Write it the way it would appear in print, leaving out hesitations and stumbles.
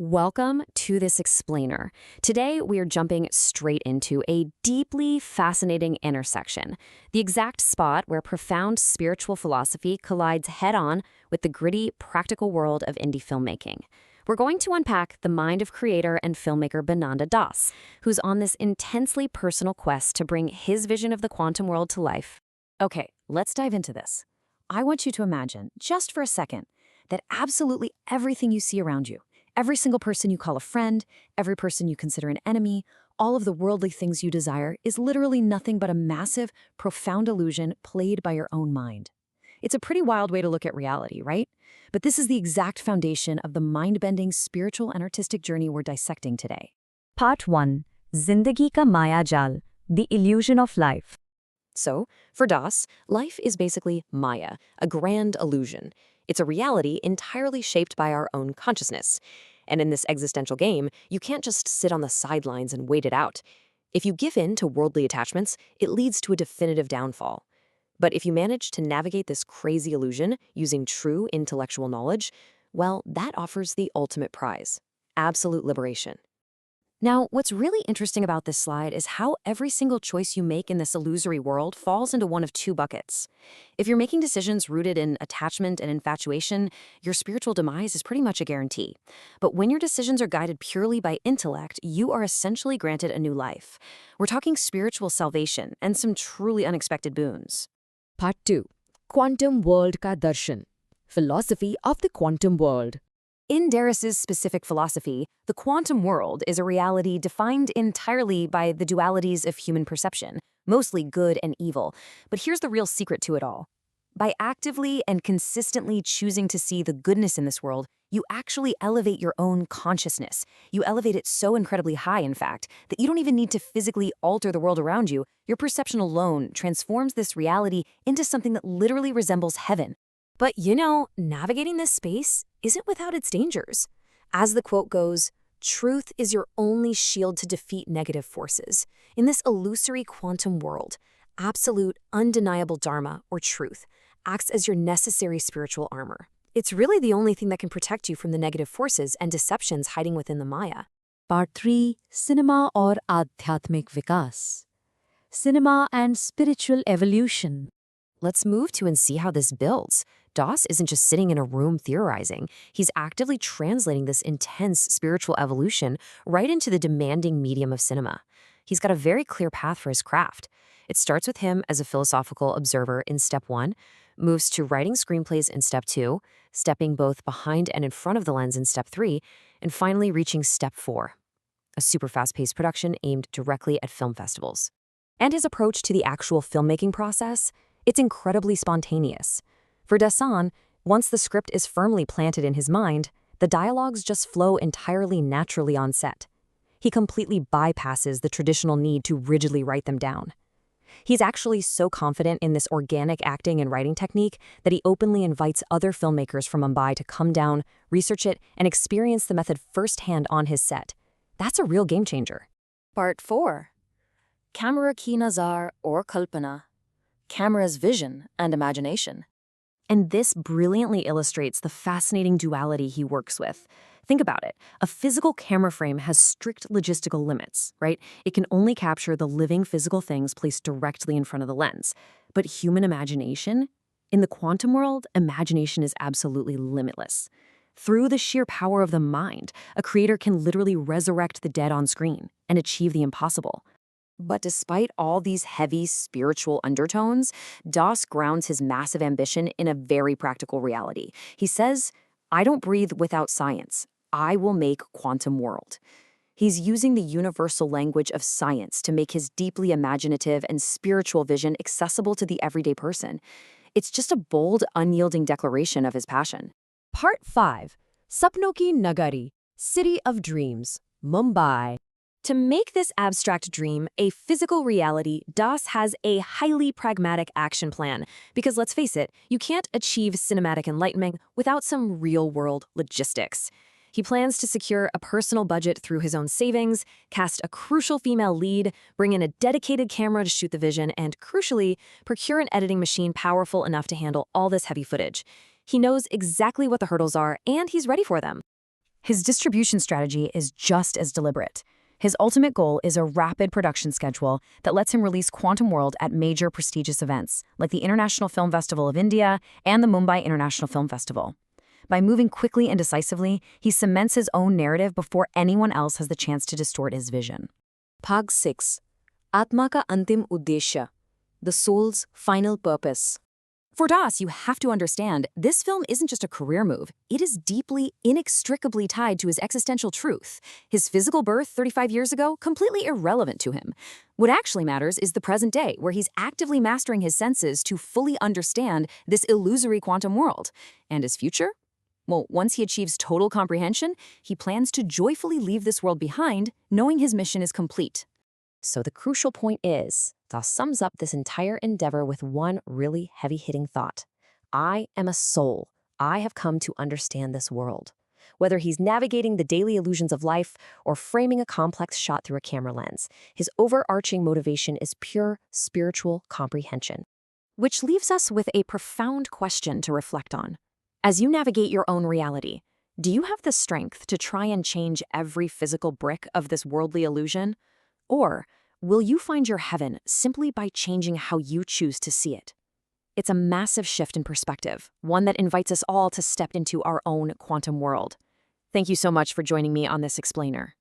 Welcome to this explainer. Today, we are jumping straight into a deeply fascinating intersection, the exact spot where profound spiritual philosophy collides head-on with the gritty, practical world of indie filmmaking. We're going to unpack the mind of creator and filmmaker Bananda Das, who's on this intensely personal quest to bring his vision of the quantum world to life. Okay, let's dive into this. I want you to imagine, just for a second, that absolutely everything you see around you, every single person you call a friend, every person you consider an enemy, all of the worldly things you desire is literally nothing but a massive, profound illusion played by your own mind. It's a pretty wild way to look at reality, right? But this is the exact foundation of the mind-bending spiritual and artistic journey we're dissecting today. Part 1. Zindagi Ka Maya Jal, The Illusion of Life. So, for Das, life is basically Maya, a grand illusion. It's a reality entirely shaped by our own consciousness. And in this existential game, you can't just sit on the sidelines and wait it out. If you give in to worldly attachments, it leads to a definitive downfall. But if you manage to navigate this crazy illusion using true intellectual knowledge, well, that offers the ultimate prize: absolute liberation. Now, what's really interesting about this slide is how every single choice you make in this illusory world falls into one of two buckets. If you're making decisions rooted in attachment and infatuation, your spiritual demise is pretty much a guarantee. But when your decisions are guided purely by intellect, you are essentially granted a new life. We're talking spiritual salvation and some truly unexpected boons. Part 2. Quantum World Ka Darshan, Philosophy of the Quantum World. In Darris's specific philosophy, the quantum world is a reality defined entirely by the dualities of human perception, mostly good and evil. But here's the real secret to it all. By actively and consistently choosing to see the goodness in this world, you actually elevate your own consciousness. You elevate it so incredibly high, in fact, that you don't even need to physically alter the world around you. Your perception alone transforms this reality into something that literally resembles heaven. But navigating this space isn't without its dangers. As the quote goes, "Truth is your only shield to defeat negative forces." In this illusory quantum world, absolute, undeniable dharma, or truth, acts as your necessary spiritual armor. It's really the only thing that can protect you from the negative forces and deceptions hiding within the Maya. Part 3. Cinema aur Adhyatmik Vikas, Cinema and Spiritual Evolution. Let's move to and see how this builds. Das isn't just sitting in a room theorizing. He's actively translating this intense spiritual evolution right into the demanding medium of cinema. He's got a very clear path for his craft. It starts with him as a philosophical observer in step 1, moves to writing screenplays in step 2, stepping both behind and in front of the lens in step 3, and finally reaching step 4, a super fast-paced production aimed directly at film festivals. And his approach to the actual filmmaking process? It's incredibly spontaneous. For Dassin, once the script is firmly planted in his mind, the dialogues just flow entirely naturally on set. He completely bypasses the traditional need to rigidly write them down. He's actually so confident in this organic acting and writing technique that he openly invites other filmmakers from Mumbai to come down, research it, and experience the method firsthand on his set. That's a real game changer. Part 4. Camera ki nazar or kalpana, camera's vision and imagination. And this brilliantly illustrates the fascinating duality he works with. Think about it. A physical camera frame has strict logistical limits, right? It can only capture the living physical things placed directly in front of the lens. But human imagination? In the quantum world, imagination is absolutely limitless. Through the sheer power of the mind, a creator can literally resurrect the dead on screen and achieve the impossible. But despite all these heavy spiritual undertones, Das grounds his massive ambition in a very practical reality. He says, "I don't breathe without science. I will make quantum world." He's using the universal language of science to make his deeply imaginative and spiritual vision accessible to the everyday person. It's just a bold, unyielding declaration of his passion. Part 5. Sapno Ki Nagari, City of Dreams, Mumbai. To make this abstract dream a physical reality, Das has a highly pragmatic action plan. Because let's face it, you can't achieve cinematic enlightenment without some real-world logistics. He plans to secure a personal budget through his own savings, cast a crucial female lead, bring in a dedicated camera to shoot the vision, and, crucially, procure an editing machine powerful enough to handle all this heavy footage. He knows exactly what the hurdles are, and he's ready for them. His distribution strategy is just as deliberate. His ultimate goal is a rapid production schedule that lets him release Quantum World at major prestigious events, like the International Film Festival of India and the Mumbai International Film Festival. By moving quickly and decisively, he cements his own narrative before anyone else has the chance to distort his vision. Bhag 6. Atma ka antim uddeshya. The soul's final purpose. For Das, you have to understand, this film isn't just a career move. It is deeply, inextricably tied to his existential truth. His physical birth 35 years ago, completely irrelevant to him. What actually matters is the present day, where he's actively mastering his senses to fully understand this illusory quantum world. And his future? Well, once he achieves total comprehension, he plans to joyfully leave this world behind, knowing his mission is complete. So the crucial point is, Das sums up this entire endeavor with one really heavy-hitting thought. I am a soul. I have come to understand this world. Whether he's navigating the daily illusions of life or framing a complex shot through a camera lens, his overarching motivation is pure spiritual comprehension. Which leaves us with a profound question to reflect on. As you navigate your own reality, do you have the strength to try and change every physical brick of this worldly illusion? Or will you find your heaven simply by changing how you choose to see it? It's a massive shift in perspective, one that invites us all to step into our own quantum world. Thank you so much for joining me on this explainer.